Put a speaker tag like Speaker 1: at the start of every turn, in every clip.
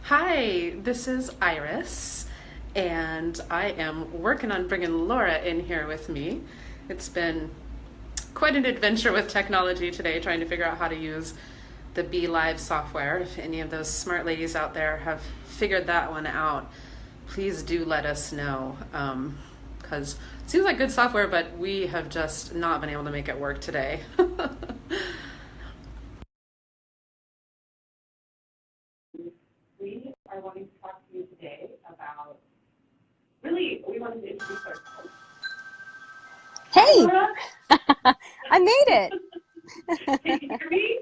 Speaker 1: Hi, this is Iris, and I am working on bringing Laura in here with me. It's been quite an adventure with technology today, trying to figure out how to use the Be Live software. If any of those smart ladies out there have figured that one out, please do let us know. Because it seems like good software, but we have just not been able to make it work today. We are wanting to talk to you today about really, we wanted to introduce ourselves. Hi,
Speaker 2: Hey,
Speaker 1: Laura.
Speaker 2: I made it.
Speaker 1: Can you hear me?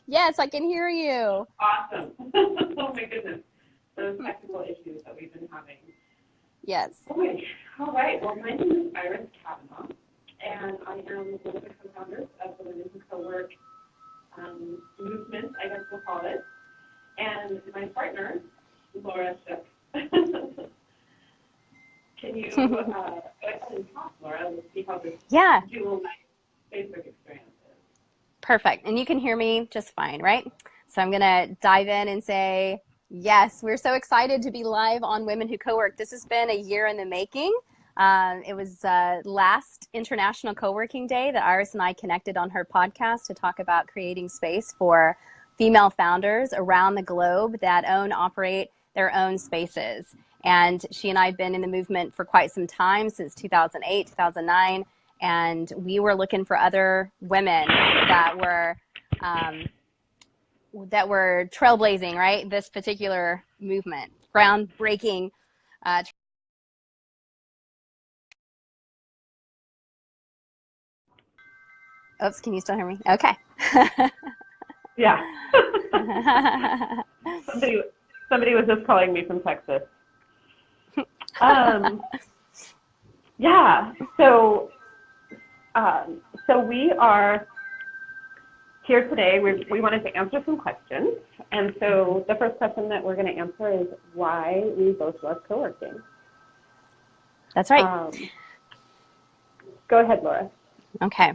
Speaker 2: Yes, I can hear you.
Speaker 1: Awesome. Oh my goodness. Those technical issues that we've been having.
Speaker 2: Yes.
Speaker 1: Okay. All right. Well, my name is Iris Kavanaugh, and I am one of the co-founders of the Women Who Cowork movement, I guess we'll call it. And my partner, Laura Shook. Can you go ahead and talk, Laura? Let's see how this
Speaker 2: Yeah,
Speaker 1: dual Facebook experience is.
Speaker 2: perfect. And you can hear me just fine, right? So I'm going to dive in and say, yes, we're so excited to be live on Women Who Cowork. This has been a year in the making. It was last International Co-working Day that Iris and I connected on her podcast to talk about creating space for female founders around the globe that operate their own spaces. And she and I have been in the movement for quite some time, since 2008, 2009. And we were looking for other women um, that were trailblazing, right? This particular movement, groundbreaking. Oops, can you still hear me? Okay.
Speaker 1: Yeah. somebody, somebody was just calling me from Texas. Um, yeah. So we are here today. We wanted to answer some questions, and so the first question that we're going to answer is why we both love co-working.
Speaker 2: That's right.
Speaker 1: Go ahead, Laura.
Speaker 2: Okay.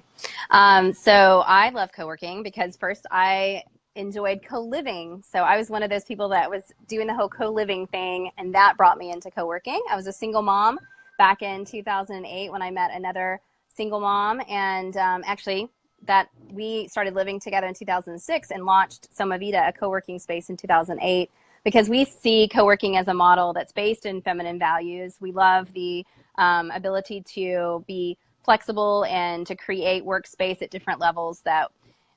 Speaker 2: So I love co-working because first I enjoyed co-living. So I was one of those people that was doing the whole co-living thing, and that brought me into co-working. I was a single mom back in 2008 when I met another single mom, and actually that we started living together in 2006 and launched Soma Vida, a co-working space, in 2008, because we see co-working as a model that's based in feminine values. We love the ability to be flexible and to create workspace at different levels that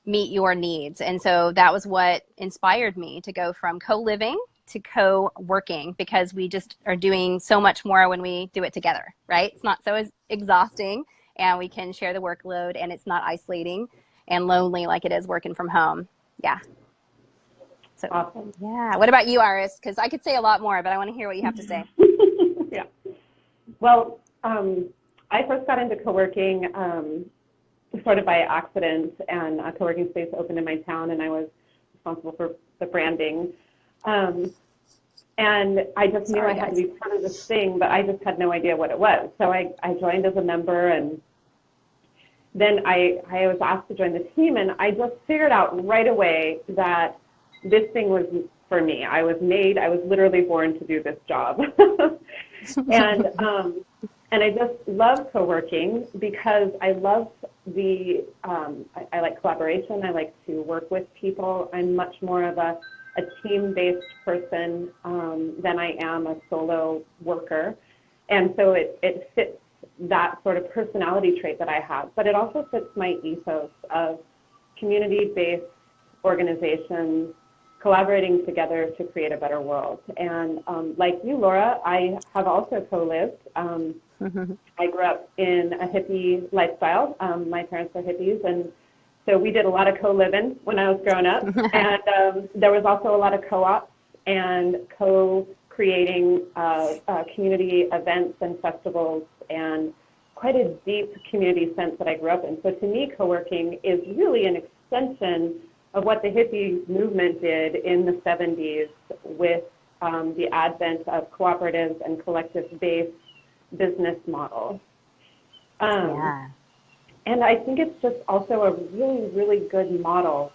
Speaker 2: meet your needs. And so that was what inspired me to go from co-living to co-working, because we just are doing so much more when we do it together, right? It's not so exhausting, and we can share the workload, and it's not isolating and lonely like it is working from home. Yeah. So,
Speaker 1: Awesome.
Speaker 2: yeah. What about you, Iris? Because I could say a lot more, but I want to hear what you have to say.
Speaker 1: Yeah. Well, I first got into co-working sort of by accident, and a co-working space opened in my town, and I was responsible for the branding. And I just knew I had to be part of this thing, but I just had no idea what it was. So I joined as a member, and then I was asked to join the team, and I just figured out right away that this thing was for me. I was literally born to do this job. And I just love co-working because I love I like collaboration. I like to work with people. I'm much more of a team-based person than I am a solo worker. And so it fits that sort of personality trait that I have, but it also fits my ethos of community-based organizations collaborating together to create a better world. And like you, Laura, I have also co-lived. I grew up in a hippie lifestyle. My parents are hippies, and so we did a lot of co-living when I was growing up. And there was also a lot of co-ops and co-creating community events and festivals, and quite a deep community sense that I grew up in. So to me, co-working is really an extension of what the hippie movement did in the 70s with the advent of cooperatives and collective-based business models. And I think it's just also a really, really good model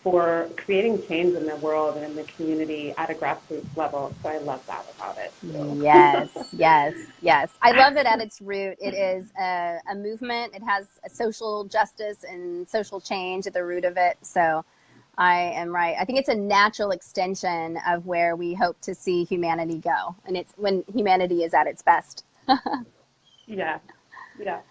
Speaker 1: for creating change in the world and in the community at a grassroots level. So I love that about it too.
Speaker 2: Yes, yes, yes. I love that at its root, it is a movement. It has a social justice and social change at the root of it. So I am right. I think it's a natural extension of where we hope to see humanity go. And it's when humanity is at its best.
Speaker 1: Yeah, yeah.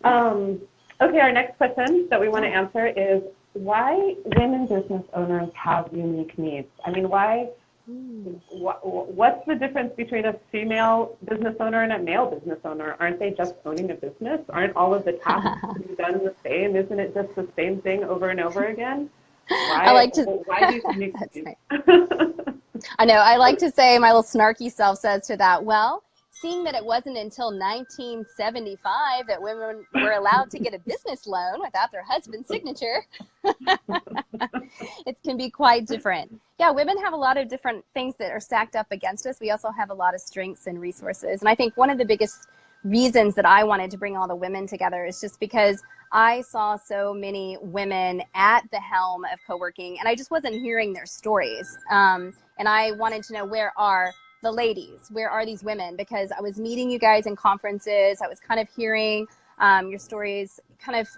Speaker 1: Okay, our next question that we want to answer is why women business owners have unique needs. I mean, what's the difference between a female business owner and a male business owner? Aren't they just owning a business? Aren't all of the tasks to be done the same? Isn't it just the same thing over and over again? Why do you unique needs?
Speaker 2: Right. I know. I like to say, my little snarky self says to that, well, seeing that it wasn't until 1975 that women were allowed to get a business loan without their husband's signature, it can be quite different. Yeah, women have a lot of different things that are stacked up against us. We also have a lot of strengths and resources. And I think one of the biggest reasons that I wanted to bring all the women together is just because I saw so many women at the helm of co-working, and I just wasn't hearing their stories. And I wanted to know, where are the ladies? Where are these women? Because I was meeting you guys in conferences. I was kind of hearing your stories kind of,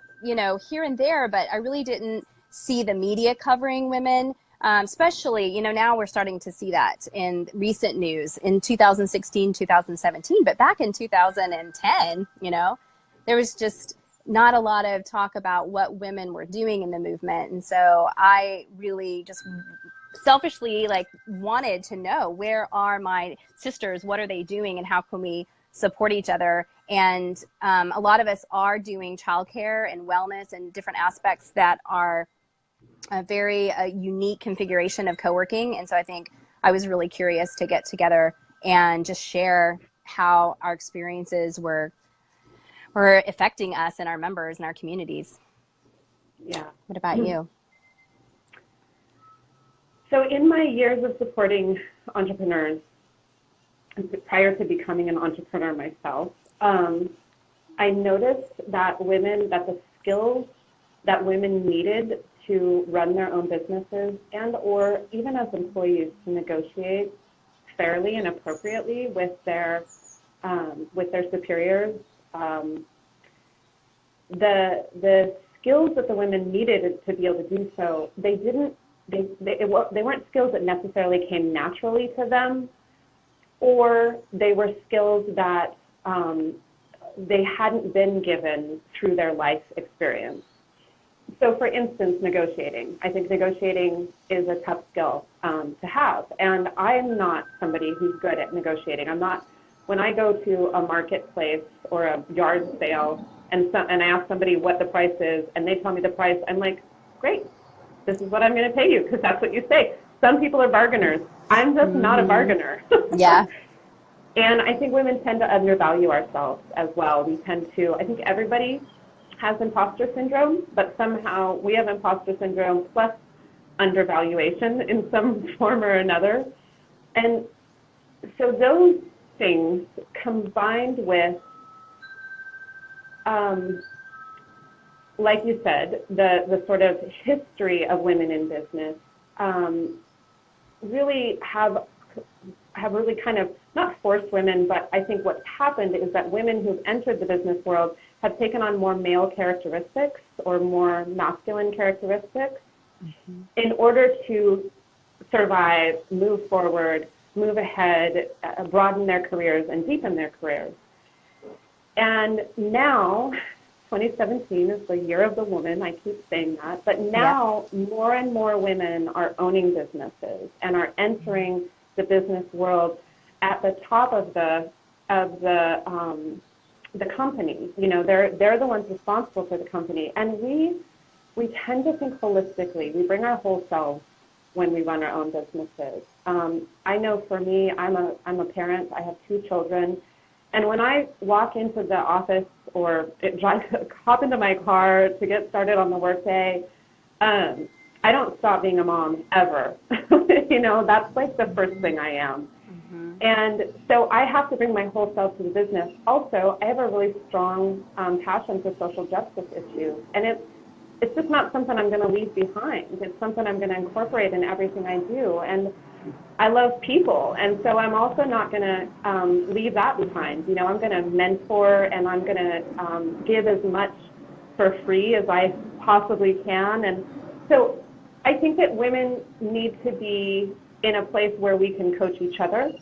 Speaker 2: here and there, but I really didn't see the media covering women, especially, now we're starting to see that in recent news in 2016, 2017. But back in 2010, there was just not a lot of talk about what women were doing in the movement. And so I really just selfishly wanted to know, where are my sisters? What are they doing? And how can we support each other? And a lot of us are doing childcare and wellness and different aspects that are a very unique configuration of co-working. And so I think I was really curious to get together and just share how our experiences were affecting us and our members and our communities.
Speaker 1: Yeah.
Speaker 2: What about you?
Speaker 1: So in my years of supporting entrepreneurs, prior to becoming an entrepreneur myself, I noticed that the skills that women needed to run their own businesses and or even as employees to negotiate fairly and appropriately with their superiors, the skills that the women needed to be able to do so, they weren't skills that necessarily came naturally to them, or they were skills that they hadn't been given through their life experience. So for instance, negotiating. I think negotiating is a tough skill to have. And I'm not somebody who's good at negotiating. When I go to a marketplace or a yard sale and I ask somebody what the price is and they tell me the price, I'm like, great, this is what I'm going to pay you, because that's what you say. Some people are bargainers. I'm just not a bargainer.
Speaker 2: Yeah.
Speaker 1: And I think women tend to undervalue ourselves as well. I think everybody has imposter syndrome, but somehow we have imposter syndrome plus undervaluation in some form or another. And so those things combined with, like you said, the sort of history of women in business really have really kind of not forced women, but I think what's happened is that women who've entered the business world have taken on more male characteristics or more masculine characteristics in order to survive, move forward, move ahead, broaden their careers, and deepen their careers. And now, 2017 is the year of the woman, I keep saying that, but now more and more women are owning businesses and are entering the business world at the top of the company. They're the ones responsible for the company, and we tend to think holistically. We bring our whole selves when we run our own businesses. I know for me, I'm a parent. I have 2 children, and when I walk into the office or hop into my car to get started on the workday, I don't stop being a mom ever. That's like the first thing I am. And so I have to bring my whole self to the business. Also, I have a really strong passion for social justice issues. And it's just not something I'm going to leave behind. It's something I'm going to incorporate in everything I do. And I love people, and so I'm also not going to leave that behind. You know, I'm going to mentor, and I'm going to give as much for free as I possibly can. And so I think that women need to be in a place where we can coach each other,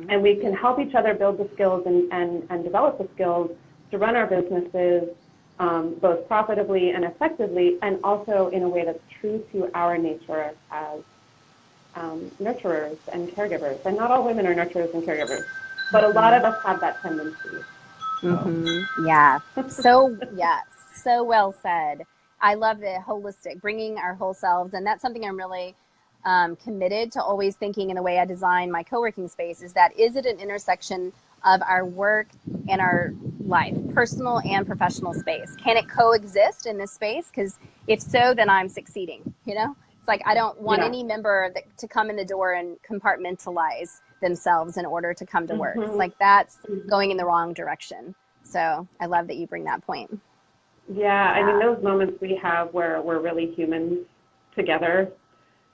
Speaker 1: and we can help each other build the skills and develop the skills to run our businesses both profitably and effectively, and also in a way that's true to our nature as nurturers and caregivers. And not all women are nurturers and caregivers, but a lot of us have that tendency.
Speaker 2: Yeah. So well said. I love the holistic, bringing our whole selves. And that's something I'm really committed to always thinking in the way I design my co-working space, is that, is it an intersection of our work and our life, personal and professional space? Can it coexist in this space? Because if so, then I'm succeeding, you know? It's like, I don't want any member to come in the door and compartmentalize themselves in order to come to work. It's like, that's going in the wrong direction. So I love that you bring that point.
Speaker 1: Yeah, I mean, those moments we have where we're really humans together,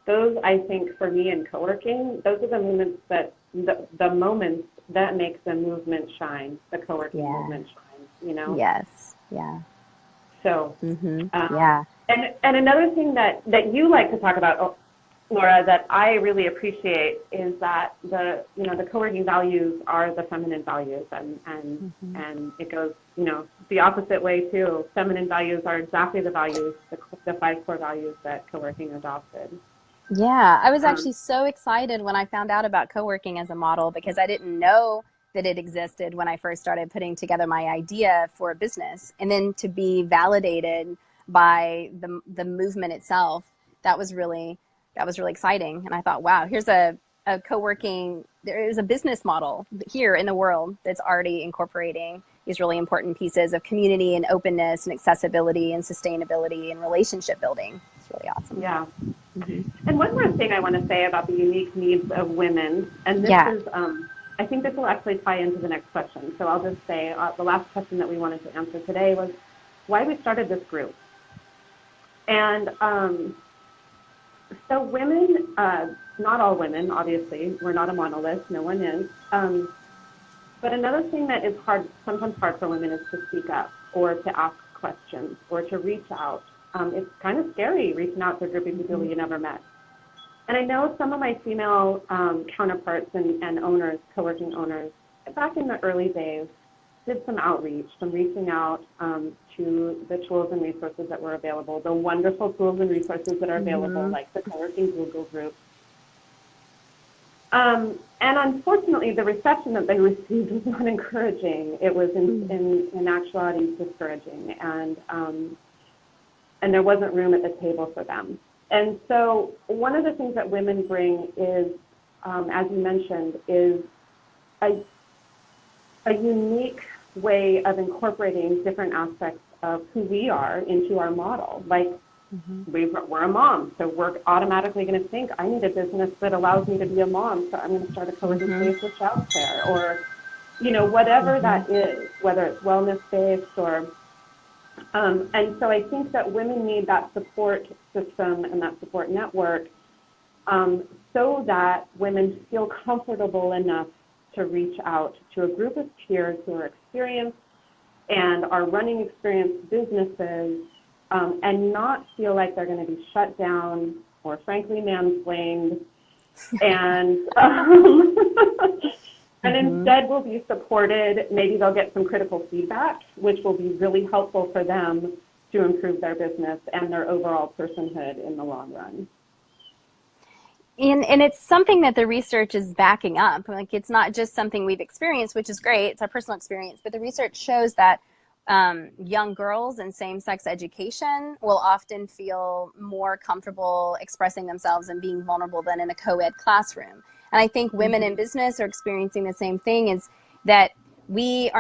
Speaker 1: those, I think, for me in co-working, those are the moments that, the moments that make the movement shine, the co-working movement shine, you know?
Speaker 2: Yes, yeah.
Speaker 1: So, and another thing that you like to talk about, Laura, that I really appreciate is that the co-working values are the feminine values, and it goes, you know, the opposite way too. Feminine values are exactly the values, the 5 core values that co-working adopted.
Speaker 2: Yeah, I was actually so excited when I found out about co-working as a model, because I didn't know that it existed when I first started putting together my idea for a business, and then to be validated by the movement itself, that was really exciting. And I thought, wow, here's a co-working, there is a business model here in the world that's already incorporating these really important pieces of community and openness and accessibility and sustainability and relationship building. It's really awesome.
Speaker 1: Yeah. And one more thing I want to say about the unique needs of women, and this is, I think this will actually tie into the next question. So I'll just say the last question that we wanted to answer today was why we started this group. And so women, not all women, obviously, we're not a monolith, no one is. But another thing that is sometimes hard for women, is to speak up or to ask questions or to reach out. It's kind of scary reaching out to a group of people you never met. And I know some of my female counterparts and owners, co-working owners, back in the early days, did some outreach, some reaching out to the tools and resources that were available, the wonderful tools and resources that are available, like the co-working Google group. And unfortunately, the reception that they received was not encouraging. It was in actuality discouraging, and there wasn't room at the table for them. And so one of the things that women bring is, as you mentioned, is a unique way of incorporating different aspects of who we are into our model. Like, we're a mom, so we're automatically going to think, I need a business that allows me to be a mom, so I'm going to start a co-working space with childcare, or, you know, whatever that is, whether it's wellness-based or, and so I think that women need that support system and that support network so that women feel comfortable enough to reach out to a group of peers who are experienced and are running experienced businesses, and not feel like they're going to be shut down or frankly mansplained, and and instead will be supported. Maybe they'll get some critical feedback, which will be really helpful for them to improve their business and their overall personhood in the long run.
Speaker 2: And it's something that the research is backing up. Like, it's not just something we've experienced, which is great. It's our personal experience. But the research shows that young girls in same-sex education will often feel more comfortable expressing themselves and being vulnerable than in a co-ed classroom. And I think women in business are experiencing the same thing, is that women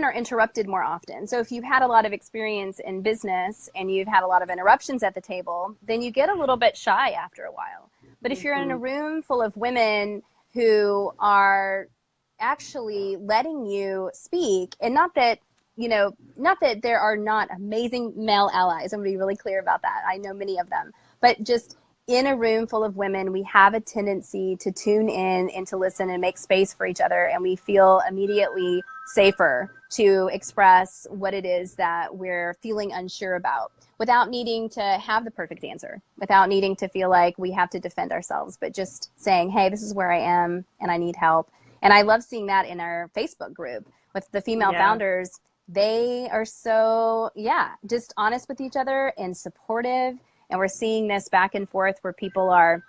Speaker 2: are interrupted more often. So if you've had a lot of experience in business and you've had a lot of interruptions at the table, then you get a little bit shy after a while. But if you're in a room full of women who are actually letting you speak, and not that you know, not that there are not amazing male allies. I'm going to be really clear about that. I know many of them, but just in a room full of women, we have a tendency to tune in and to listen and make space for each other. And we feel immediately safer to express what it is that we're feeling unsure about without needing to have the perfect answer, without needing to feel like we have to defend ourselves, but just saying, hey, this is where I am and I need help. And I love seeing that in our Facebook group with the female founders. They are so, just honest with each other and supportive. And we're seeing this back and forth where people are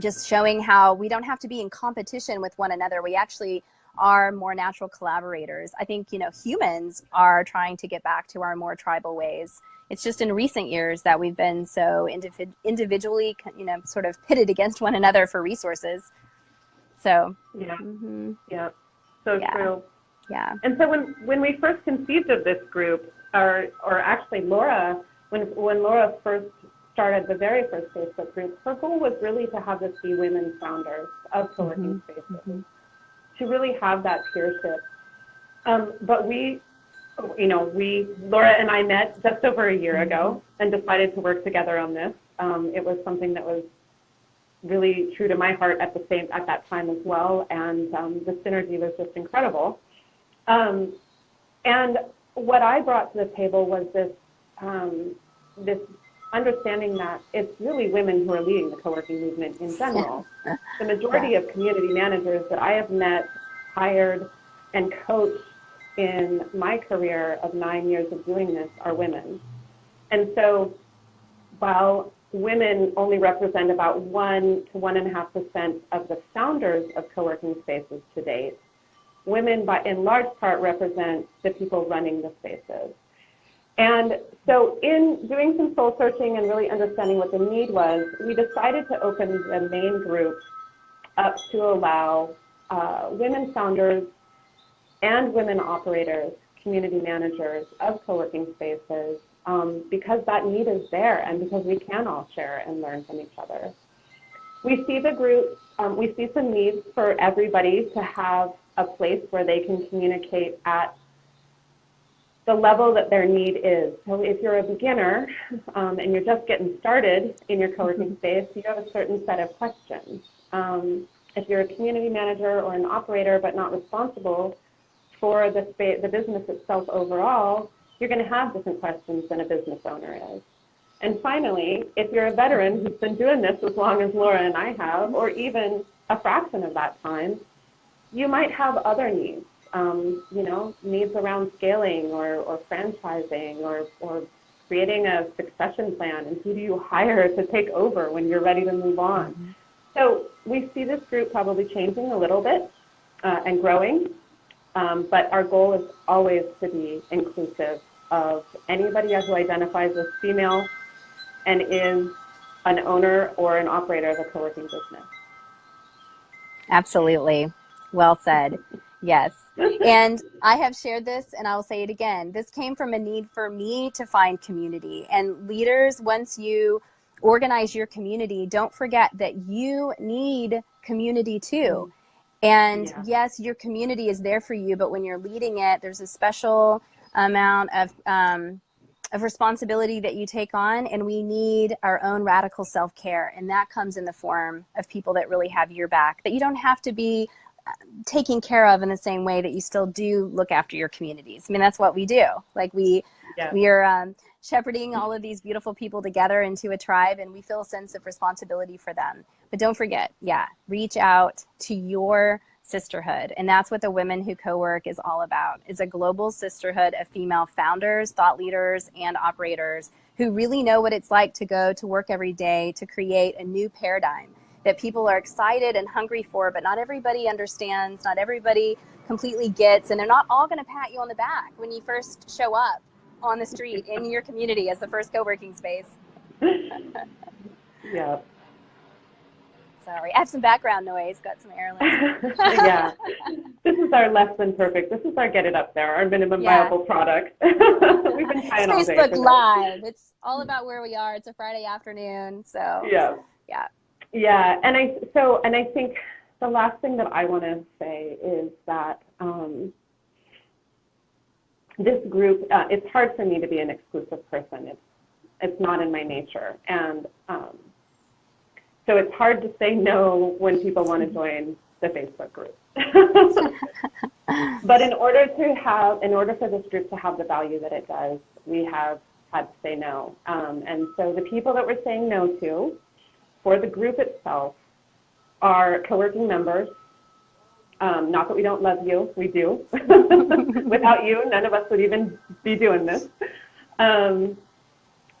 Speaker 2: just showing how we don't have to be in competition with one another. We actually are more natural collaborators. I think, you know, humans are trying to get back to our more tribal ways. It's just in recent years that we've been so individually, you know, sort of pitted against one another for resources. So,
Speaker 1: so true.
Speaker 2: Yeah.
Speaker 1: And so when we first conceived of this group, or actually Laura, when Laura first started the very first Facebook group, her goal was really to have this be women founders of co-working spaces, to really have that peership. But Laura and I met just over a year ago and decided to work together on this. It was something that was really true to my heart at that time as well, and the synergy was just incredible. And what I brought to the table was this understanding that it's really women who are leading the co-working movement in general. The majority of community managers that I have met, hired, and coached in my career of 9 years of doing this are women. And so while women only represent about 1 to 1.5% of the founders of co-working spaces to date, women in large part represent the people running the spaces. And so in doing some soul searching and really understanding what the need was, we decided to open the main group up to allow women founders and women operators, community managers of co-working spaces, because that need is there and because we can all share and learn from each other. We see the group, we see some needs for everybody to have a place where they can communicate at the level that their need is. So if you're a beginner and you're just getting started in your co-working space, you have a certain set of questions. If you're a community manager or an operator but not responsible for the business itself overall, you're going to have different questions than a business owner is. And finally, if you're a veteran who's been doing this as long as Laura and I have, or even a fraction of that time, you might have other needs. Needs around scaling or franchising or creating a succession plan, and who do you hire to take over when you're ready to move on. So we see this group probably changing a little bit and growing, but our goal is always to be inclusive of anybody who identifies as female and is an owner or an operator of a co-working business.
Speaker 2: Absolutely. Well said. Yes. And I have shared this, and I'll say it again. This came from a need for me to find community. And leaders, once you organize your community, don't forget that you need community too. And yes, your community is there for you, but when you're leading it, there's a special amount of responsibility that you take on, and we need our own radical self-care. And that comes in the form of people that really have your back, that you don't have to be taken care of in the same way that you still do look after your communities. I mean, that's what we do. Like we are shepherding all of these beautiful people together into a tribe, and we feel a sense of responsibility for them. But don't forget, reach out to your sisterhood. And that's what the Women Who Cowork is all about. It's a global sisterhood of female founders, thought leaders, and operators who really know what it's like to go to work every day to create a new paradigm that people are excited and hungry for, but not everybody understands, not everybody completely gets, and they're not all going to pat you on the back when you first show up on the street in your community as the first co-working space.
Speaker 1: Yeah.
Speaker 2: Sorry, I have some background noise, got some airlines.
Speaker 1: Yeah, this is our less than perfect. This is our get it up there, our minimum viable product. We've been trying all day.
Speaker 2: Facebook Live. It's all about where we are. It's a Friday afternoon, so
Speaker 1: yeah. And I think the last thing that I want to say is that this group, it's hard for me to be an exclusive person. It's not in my nature. And so it's hard to say no when people want to join the Facebook group. But in order for this group to have the value that it does, we have had to say no. And so the people that we're saying no to for the group itself are co-working members. Not that we don't love you, we do. Without you, none of us would even be doing this. And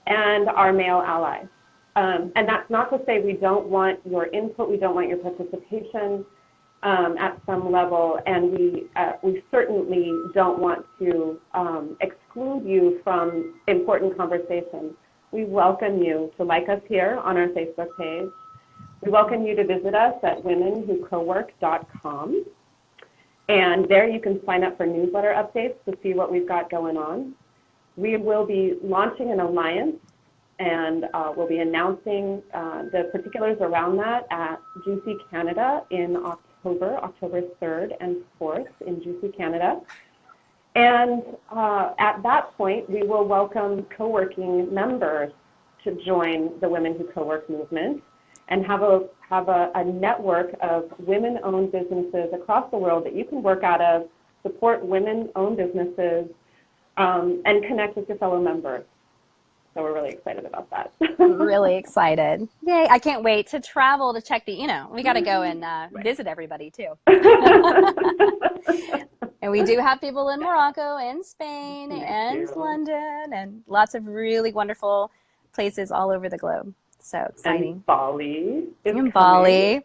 Speaker 1: our male allies. And that's not to say we don't want your input, we don't want your participation at some level, and we certainly don't want to exclude you from important conversations. We welcome you to like us here on our Facebook page. We welcome you to visit us at womenwhocowork.com. And there you can sign up for newsletter updates to see what we've got going on. We will be launching an alliance, and we'll be announcing the particulars around that at Juicy Canada in October 3rd and 4th in Juicy Canada. And at that point, we will welcome co-working members to join the Women Who Cowork movement and have a network of women-owned businesses across the world that you can work out of, support women-owned businesses, and connect with your fellow members. So we're really excited about that.
Speaker 2: Really excited. Yay. I can't wait to travel to check we got to go and visit everybody too. And we do have people in Morocco and Spain and London and lots of really wonderful places all over the globe. So exciting.
Speaker 1: And Bali.
Speaker 2: Bali.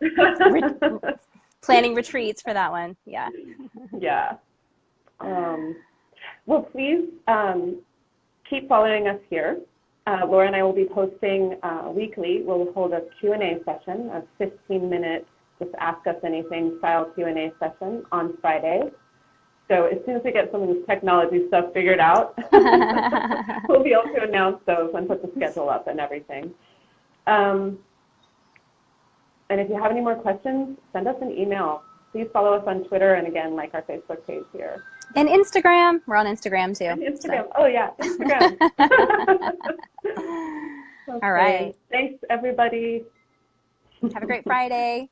Speaker 2: Planning retreats for that one. Yeah.
Speaker 1: Yeah. Well, please keep following us here. Laura and I will be posting weekly. We'll hold a Q&A session, a 15-minute just ask us anything style Q&A session on Fridays. So as soon as we get some of this technology stuff figured out, we'll be able to announce those and put the schedule up and everything. And if you have any more questions, send us an email. Please follow us on Twitter and, again, like our Facebook page here.
Speaker 2: And Instagram. We're on Instagram, too.
Speaker 1: And Instagram. So. Oh, yeah, Instagram. Okay.
Speaker 2: All right.
Speaker 1: Thanks, everybody.
Speaker 2: Have a great Friday.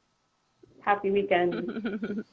Speaker 1: Happy weekend.